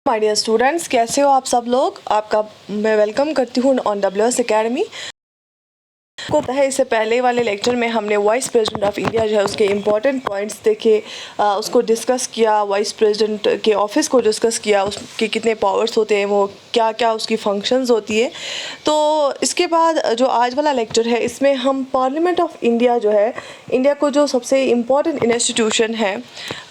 My dear students, कैसे हो आप सब लोग। आपका मैं वेलकम करती हूँ ऑन WS एकेडमी। को पता है इससे पहले वाले लेक्चर में हमने वाइस प्रेसिडेंट ऑफ इंडिया जो है उसके इम्पॉर्टेंट पॉइंट्स देखे, उसको डिस्कस किया। वाइस प्रेसिडेंट के ऑफिस को डिस्कस किया, उसके कितने पावर्स होते हैं, वो क्या क्या उसकी फंक्शंस होती है। तो इसके बाद जो आज वाला लेक्चर है इसमें हम पार्लियामेंट ऑफ इंडिया जो है, इंडिया को जो सबसे इम्पॉर्टेंट इंस्टीट्यूशन है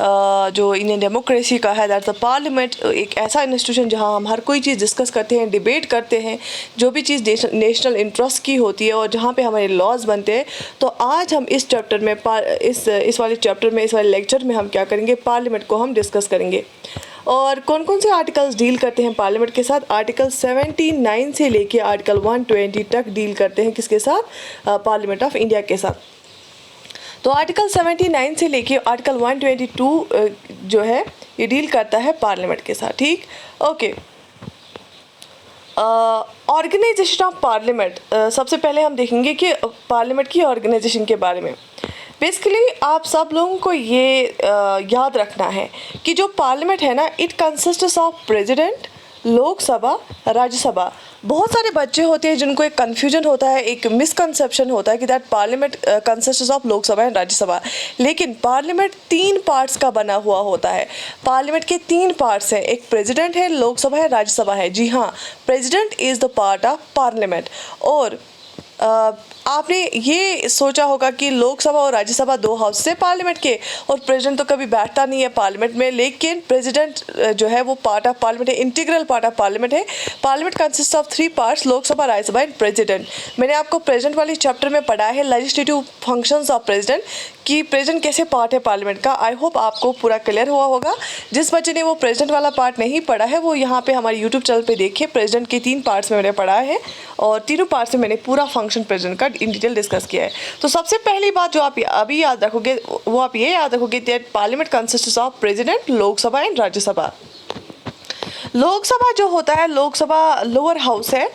जो इंडियन डेमोक्रेसी का है, दैट्स द पार्लियामेंट। एक ऐसा इंस्टीट्यूशन जहाँ हम हर कोई चीज़ डिस्कस करते हैं, डिबेट करते हैं, जो भी चीज़ नेशनल इंटरेस्ट की होती है और जहाँ पे हमारे लॉज बनते हैं। तो आज हम इस चैप्टर में इस वाले चैप्टर में, इस वाले लेक्चर में हम क्या करेंगे, पार्लियामेंट को हम डिस्कस करेंगे। और कौन कौन से आर्टिकल्स डील करते हैं पार्लियामेंट के साथ। आर्टिकल 79 से लेके आर्टिकल 120 तक डील करते हैं किसके साथ, पार्लियामेंट ऑफ इंडिया के साथ। तो आर्टिकल 79 से लेके आर्टिकल 122 जो है ये डील करता है पार्लियामेंट के साथ। ठीक, ओके। ऑर्गेनाइजेशन ऑफ पार्लियामेंट, सबसे पहले हम देखेंगे कि पार्लियामेंट की ऑर्गेनाइजेशन के बारे में। बेसिकली आप सब लोगों को ये याद रखना है कि जो पार्लियामेंट है ना, it consists of president, Lok Sabha, Rajya Sabha. बहुत सारे बच्चे होते हैं जिनको एक कन्फ्यूजन होता है, एक मिसकंसेप्शन होता है कि that parliament consists of Lok Sabha and Rajya Sabha. लेकिन पार्लियामेंट 3 पार्ट्स का बना हुआ होता है। पार्लियामेंट के 3 पार्ट्स हैं, एक प्रेसिडेंट है, लोकसभा है, राज्यसभा है। जी हाँ, president is the part of parliament. और आपने ये सोचा होगा कि लोकसभा और राज्यसभा 2 हाउस से पार्लियामेंट के, और प्रेसिडेंट तो कभी बैठता नहीं है पार्लियामेंट में। लेकिन प्रेसिडेंट जो है वो पार्ट ऑफ पार्लियामेंट है, इंटीग्रल पार्ट ऑफ पार्लियामेंट है। Parliament consist of 3 parts, Lok Sabha, Rajya Sabha and president. मैंने आपको प्रेसिडेंट वाली चैप्टर में पढ़ा है लेजिस्लेटिव फंक्शंस ऑफ प्रेसिडेंट, कि प्रेसिडेंट कैसे पार्ट है पार्लियामेंट का। आई होप आपको पूरा क्लियर हुआ होगा। जिस बच्चे ने वो प्रेसिडेंट वाला पार्ट नहीं पढ़ा है वो यहाँ पे हमारे यूट्यूब चैनल पे देखिए, प्रेसिडेंट के 3 पार्ट्स में मैंने पढ़ा है और तीनों पार्ट्स में मैंने पूरा फंक्शन प्रेसिडेंट का इन डिटेल डिस्कस किया है। तो सबसे पहली बात जो आप अभी याद रखोगे वो आप ये याद रखोगे that parliament consists of president, Lok Sabha and Rajya Sabha. Lok Sabha जो होता है, लोकसभा लोअर हाउस है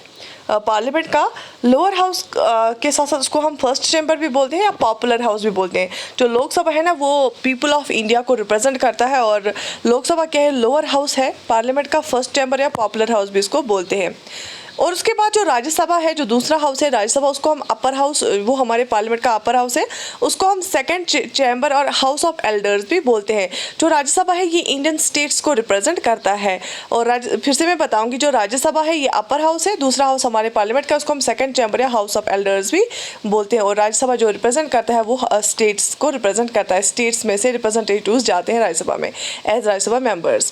पार्लियामेंट का। लोअर हाउस के साथ साथ उसको हम फर्स्ट चैम्बर भी बोलते हैं या पॉपुलर हाउस भी बोलते हैं। जो लोकसभा है ना वो पीपल ऑफ इंडिया को रिप्रेजेंट करता है, और लोकसभा क्या है, लोअर हाउस है, पार्लियामेंट का फर्स्ट चैम्बर या पॉपुलर हाउस भी इसको बोलते हैं। और उसके बाद जो राज्यसभा है, जो दूसरा हाउस है राज्यसभा, उसको हम अपर हाउस, वो हमारे पार्लियामेंट का अपर हाउस है, उसको हम सेकंड चैम्बर और हाउस ऑफ एल्डर्स भी बोलते हैं। जो राज्यसभा है ये इंडियन स्टेट्स को रिप्रेजेंट करता है। और फिर से मैं बताऊंगी, जो राज्यसभा है ये अपर हाउस है, दूसरा हाउस हमारे पार्लियामेंट का, उसको हम सेकंड चैम्बर या हाउस ऑफ एल्डर्स भी बोलते हैं। और राज्यसभा जो रिप्रेजेंट करता है वो स्टेट्स को रिप्रेजेंट करता है। स्टेट्स में से रिप्रेजेंटेटिव्स जाते हैं राज्यसभा में as Rajya Sabha members.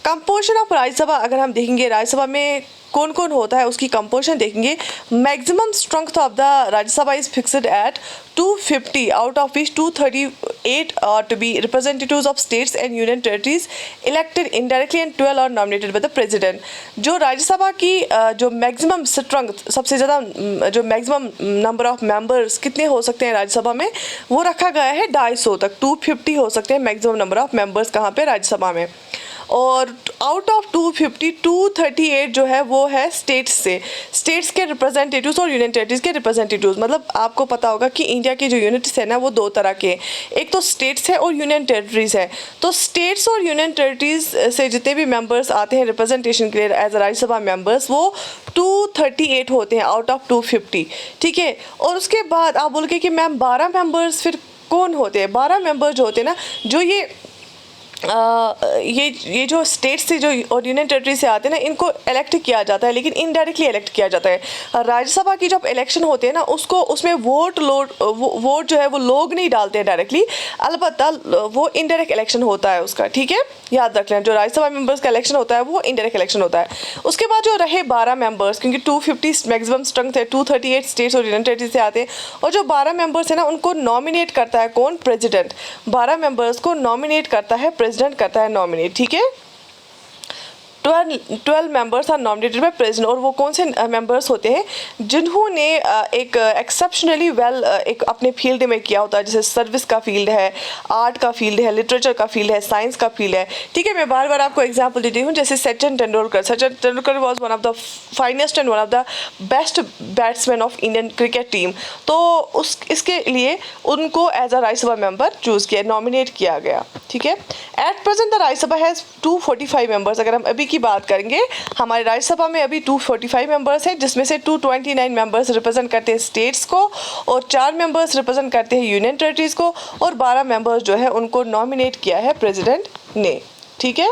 Composition of Rajya Sabha अगर हम देखेंगे, राज्यसभा में कौन कौन होता है उसकी कंपोजिशन देखेंगे। Maximum strength of the Rajya Sabha is fixed at 250, out of which 238 are to be representatives of states and union territories elected indirectly and 12 are nominated by the president. जो राज्यसभा की जो मैक्सिमम स्ट्रेंथ, सबसे ज़्यादा जो मैक्सिमम नंबर ऑफ मेंबर्स कितने हो सकते हैं राज्यसभा में, वो रखा गया है 250 तक। 250 हो सकते हैं मैक्सिमम नंबर ऑफ मेंबर्स कहाँ पे, राज्यसभा में। और आउट ऑफ 250, 238 जो है वो है स्टेट्स से, स्टेट्स के रिप्रेजेंटेटिव्स और यूनियन टेरिटरीज के रिप्रेजेंटेटिव्स। मतलब आपको पता होगा कि इंडिया के जो यूनिट्स है ना वो 2 तरह के, एक तो स्टेट्स है और यूनियन टेरिटरीज है। तो स्टेट्स और यूनियन टेरिटरीज से जितने भी मेंबर्स आते हैं रिप्रेजेंटेशन के लिए एज राज्यसभा मेंबर्स, वो 238 होते हैं आउट ऑफ 250। ठीक है। और उसके बाद आप बोलोगे कि मैम 12 मेंबर्स फिर कौन होते हैं। 12 मेंबर जो होते हैं ना, जो ये जो स्टेट से जो और यूनियन टेरिटरी से आते हैं ना, इनको इलेक्ट किया जाता है, लेकिन इनडायरेक्टली इलेक्ट किया जाता है। राज्यसभा की जब इलेक्शन होते हैं ना, उसको उसमें वोट जो है वो लोग नहीं डालते हैं डायरेक्टली, अलबत्ता वो इनडायरेक्ट इलेक्शन होता है उसका। ठीक है, याद रख लें, जो राज्यसभा मेंबर्स का इलेक्शन होता है वो इनडायरेक्ट इलेक्शन होता है। उसके बाद जो रहे 12 मेंबर्स, क्योंकि 250 मैक्सिमम स्ट्रेंथ है, 238 स्टेट्स और यूनियन टेरिटरी से आते हैं, और जो 12 मेंबर्स है ना उनको नॉमिनेट करता है कौन, प्रेसिडेंट। 12 मेंबर्स को नॉमिनेट करता है प्रेसिडेंट, करता है नॉमिनेट। ठीक है, 12 members are nominated by president. और वो कौन से मेंबर्स होते हैं, जिन्होंने एक एक्सेप्शनली वेल एक अपने फील्ड में किया होता है, जैसे सर्विस का फील्ड है, आर्ट का फील्ड है, लिटरेचर का फील्ड है, साइंस का फील्ड है। ठीक है, मैं बार बार आपको एग्जांपल देती हूँ, जैसे Sachin Tendulkar was one of the finest and one of the best batsman of Indian cricket team. तो इसके लिए उनको as a Rajya Sabha member choose किया, नॉमिनेट किया गया। ठीक है, at present the Rajya Sabha has 245 members. अगर हम अभी की बात करेंगे, हमारे राज्यसभा में अभी 245 मेंबर्स हैं, जिसमें से 229 मेंबर्स रिप्रेजेंट करते हैं स्टेट्स को और 4 मेंबर्स रिप्रेजेंट करते हैं यूनियन टेरिटरीज को और 12 मेंबर्स जो है उनको नॉमिनेट किया है प्रेसिडेंट ने। ठीक है,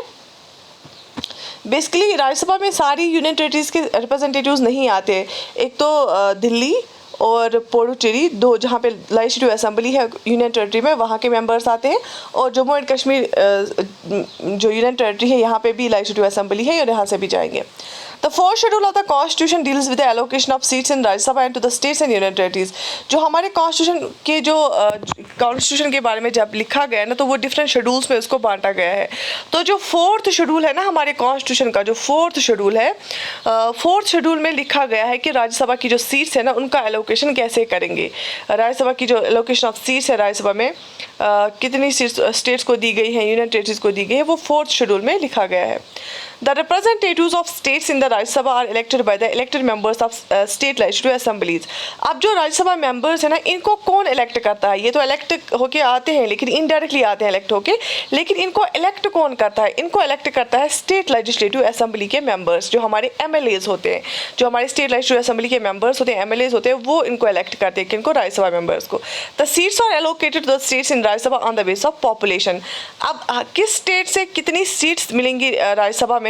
बेसिकली राज्यसभा में सारी यूनियन टेरिटरीज के रिप्रेजेंटेटिव्स नहीं आते। एक तो दिल्ली और पुडुचेरी, दो जहाँ पे लेजिस्लेटिव असेंबली है यूनियन टेरिटरी में, वहाँ के मेंबर्स आते हैं, और जम्मू एंड कश्मीर जो यूनियन टेरिटरी है यहाँ पे भी लेजिस्लेटिव असेंबली है और यहाँ से भी जाएंगे। The fourth schedule of the Constitution deals with the allocation of seats in Rajya Sabha and to the states and union territories। जो हमारे कॉन्स्टिट्यूशन के जो कॉन्स्टिट्यूशन के बारे में जब लिखा गया है ना, तो वो डिफरेंट शेड्यूल्स में उसको बांटा गया है। तो जो फोर्थ शेड्यूल है ना हमारे कॉन्स्टिट्यूशन का, जो फोर्थ शेड्यूल है, फोर्थ शेड्यूल में लिखा गया है कि राज्यसभा की जो सीट्स है ना उनका एलोकेशन कैसे करेंगे। राज्यसभा की जो एलोकेशन ऑफ सीट्स है राज्यसभा में कितनी सीट्स स्टेट्स को दी गई है, यूनियन टेरिटरीज को दी गई है, वो फोर्थ शेड्यूल में लिखा गया है। The representatives of states in the Rajya Sabha are elected by the elected members of state legislative assemblies। अब जो राज्यसभा मेंबर्स है ना, इनको कौन इलेक्ट करता है? ये तो इलेक्ट होके आते हैं, लेकिन इनडायरेक्टली आते हैं इलेक्ट होके, लेकिन इनको इलेक्ट कौन करता है? इनको इलेक्ट करता है स्टेट लेजिस्लेटिव असेंबली के मेंबर्स, जो हमारे एमएलएज होते हैं, जो हमारे स्टेट लेजिस्लेटिव असेंबली के मेंबर्स होते हैं, एमएलएज होते हैं, वो इनको इलेक्ट करते हैं। किनको? राज्यसभा मेंबर्स को। The seats are allocated to the states in Rajya Sabha on the base of population. अब किस स्टेट से कितनी सीट्स मिलेंगी राज्यसभा में,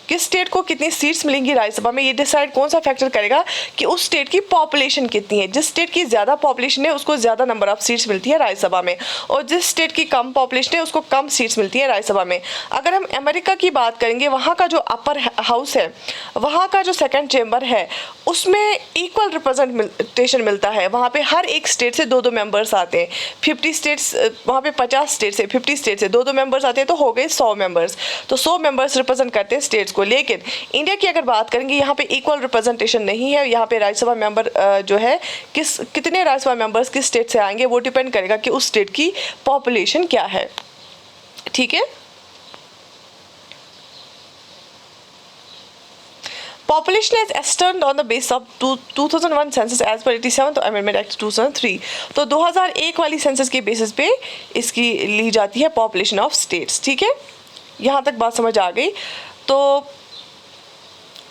किस स्टेट को कितनी सीट्स मिलेंगी राज्यसभा में, ये डिसाइड कौन सा फैक्टर करेगा कि उस स्टेट की पॉपुलेशन कितनी है। जिस स्टेट की ज़्यादा पॉपुलेशन है उसको ज़्यादा नंबर ऑफ सीट्स मिलती है राज्यसभा में, और जिस स्टेट की कम पॉपुलेशन है उसको कम सीट्स मिलती है राज्यसभा में। अगर हम अमेरिका की बात करेंगे, वहाँ का जो अपर हाउस है, वहाँ का जो सेकंड चेंबर है, उसमें इक्वल रिप्रेजेंटेशन मिलता है। वहाँ पे हर एक स्टेट से 2-2 मेंबर्स आते हैं। 50 स्टेट्स, वहाँ पे 50 स्टेट से 50 स्टेट से 2-2 मेंबर्स आते हैं, तो हो गए 100 मेंबर्स। तो 100 मेंबर्स रिप्रेजेंट करते हैं स्टेट्स को। लेकिन इंडिया की अगर बात करेंगे, यहाँ पे इक्वल रिप्रेजेंटेशन नहीं है। यहाँ पे राज्यसभा मेंबर जो है कितने राज्यसभा मेंबर्स किस स्टेट से आएंगे, वो डिपेंड करेगा कि उस स्टेट की पॉपुलेशन क्या है। ठीक है, Population is estimated on the basis of 2001 census as per 87th Amendment Act 2003। तो 2001 वाली सेंसस के बेसिस पे इसकी ली जाती है पॉपुलेशन ऑफ स्टेट्स। ठीक है, यहाँ तक बात समझ आ गई। तो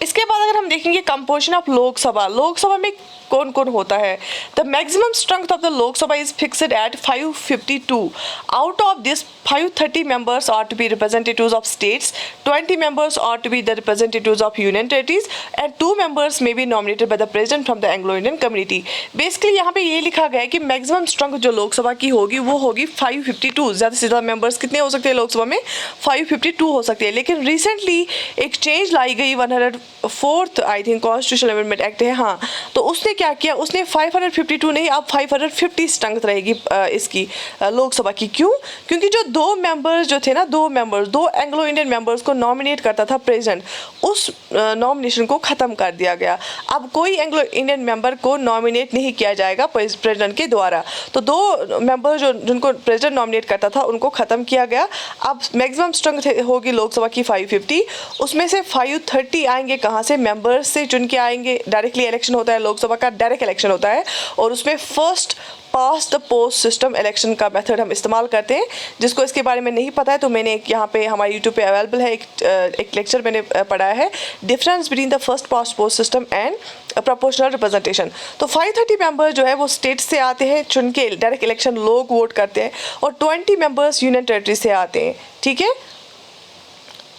इसके बाद अगर हम देखेंगे कंपोजिशन ऑफ लोकसभा, लोकसभा में कौन कौन होता है। The maximum strength of the Lok Sabha is fixed at 552। Out of this 530 members are to be representatives of states, 20 members are to be the representatives of union territories and 2 members may be nominated by the president from the Anglo Indian community. Basically यहाँ पे ये लिखा गया है कि maximum strength जो लोकसभा की होगी वो होगी 552। ज़्यादा से ज़्यादा मेंबर्स कितने हो सकते हैं लोकसभा में? 552 हो सकते हैं। लेकिन रिसेंटली एक चेंज लाई गई, 104th I think constitutional amendment act है, हाँ, तो उसने क्या किया, उसने 552 नहीं, अब 550 स्ट्रेंथ रहेगी इसकी लोकसभा की। क्यों? क्योंकि जो 2 मेंबर्स जो थे ना, 2 एंग्लो इंडियन मेंबर्स को नॉमिनेट करता था प्रेसिडेंट, उस नॉमिनेशन को ख़त्म कर दिया गया। अब कोई एंग्लो इंडियन मेंबर को नॉमिनेट नहीं किया जाएगा प्रेसिडेंट के द्वारा। तो 2 मेंबर जिनको प्रेसिडेंट नॉमिनेट करता था उनको ख़त्म किया गया। अब मैक्सिमम स्ट्रेंथ होगी लोकसभा की 550, उसमें से 530 आएंगे कहाँ से? मेंबर्स से चुन के आएंगे। डायरेक्टली इलेक्शन होता है, लोकसभा का डायरेक्ट इलेक्शन होता है, और उसमें first pass the post system election का मेथड हम इस्तेमाल करते हैं। जिसको इसके बारे में नहीं पता है तो मैंने एक यहाँ पे हमारे यूट्यूब पे अवेलेबल है, एक लेक्चर मैंने पढ़ाया है, difference between the first pass post system and proportional representation. तो 530 मेंबर जो है वो स्टेट से आते हैं चुन के, डायरेक्ट इलेक्शन लोग वोट करते हैं, और 20 मेंबर्स यूनियन टेरिटरी से आते हैं। ठीक है,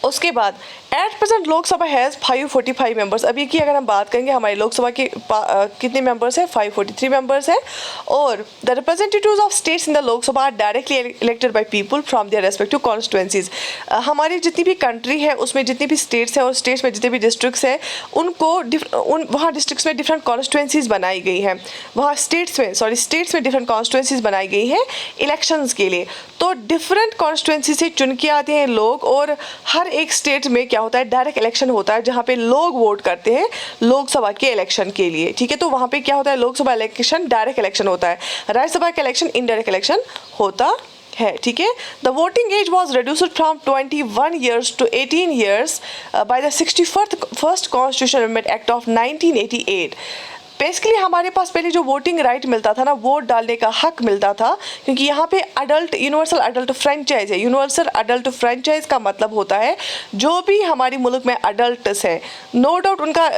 उसके बाद at present Lok Sabha has 545 members. अभी की अगर हम बात करेंगे हमारी लोकसभा के कितने मेंबर्स हैं? 543 मेंबर्स हैं। और the representatives of states in the Lok Sabha are directly elected by people from their respective constituencies. हमारी जितनी भी कंट्री है उसमें जितनी भी स्टेट्स हैं और स्टेट्स में जितने भी डिस्ट्रिक्ट्स हैं उनको वहाँ डिस्ट्रिक्ट्स में डिफरेंट कॉन्स्टिट्यूएंसीज बनाई गई हैं, वहाँ स्टेट्स में डिफरेंट कॉन्स्टिट्यूएंसीज बनाई गई हैं इलेक्शंस के लिए। तो डिफरेंट कॉन्स्टिट्यूएंसी से चुन के आते हैं लोग, और हर एक स्टेट में क्या होता है, डायरेक्ट इलेक्शन होता है जहाँ पे लोग वोट करते हैं लोकसभा के इलेक्शन के लिए। ठीक है, तो वहाँ पे क्या होता है, लोकसभा इलेक्शन डायरेक्ट इलेक्शन होता है, राज्यसभा का इलेक्शन इनडायरेक्ट इलेक्शन होता है। ठीक है, the voting age was reduced from 21 years to 18 years by the 61st constitutional amendment act of 1988। Basically हमारे पास पहले जो वोटिंग राइट मिलता था ना, वोट डालने का हक मिलता था, क्योंकि यहाँ पे अडल्ट यूनिवर्सल अडल्ट फ्रेंचाइज है। यूनिवर्सल अडल्ट फ्रेंचाइज का मतलब होता है जो भी हमारे मुल्क में अडल्ट्स हैं, नो डाउट उनका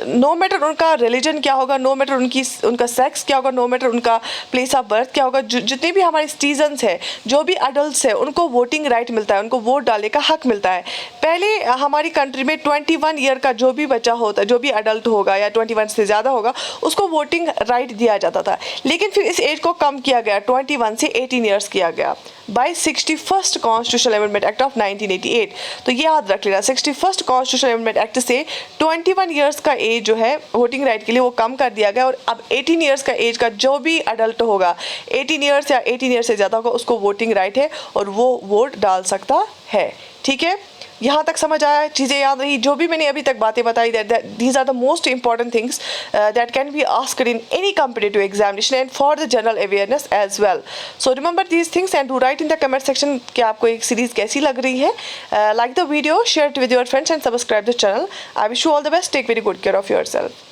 नो मैटर उनका रिलीजन क्या होगा, नो मैटर उनका सेक्स क्या होगा, नो मैटर उनका प्लेस ऑफ बर्थ क्या होगा, जितने भी हमारे सिटीजन्स हैं, जो भी अडल्ट्स हैं, उनको वोटिंग राइट मिलता है, उनको वोट डालने का हक मिलता है। पहले हमारी कंट्री में 21 ईयर का जो भी बच्चा होता, जो भी अडल्ट होगा या 21 से ज़्यादा होगा, उसको वोटिंग राइट दिया जाता था। लेकिन फिर इस एज को कम किया गया, 21 से 18 ईयर्स किया गया by 61st constitutional amendment act of 1988। तो ये याद रख लेना, 61st कॉन्स्टिट्यूशनल अमेंडमेंट एक्ट से 21 ईयर्स का एज जो है वोटिंग राइट के लिए वो कम कर दिया गया, और अब 18 ईयर्स का एज का जो भी अडल्ट होगा, 18 ईयर्स या 18 ईयर्स से ज़्यादा होगा, उसको वोटिंग राइट है और वो वोट डाल सकता है। ठीक है, यहाँ तक समझ आया, चीज़ें याद रही, जो भी मैंने अभी तक बातें बताई, these are the most important things that can be asked in any competitive examination and for the general awareness as well. So remember these things and do write in the comment section कि आपको एक series कैसी लग रही है। Like the video, share it with your friends and subscribe the channel. I wish you all the best, take very good care of your self.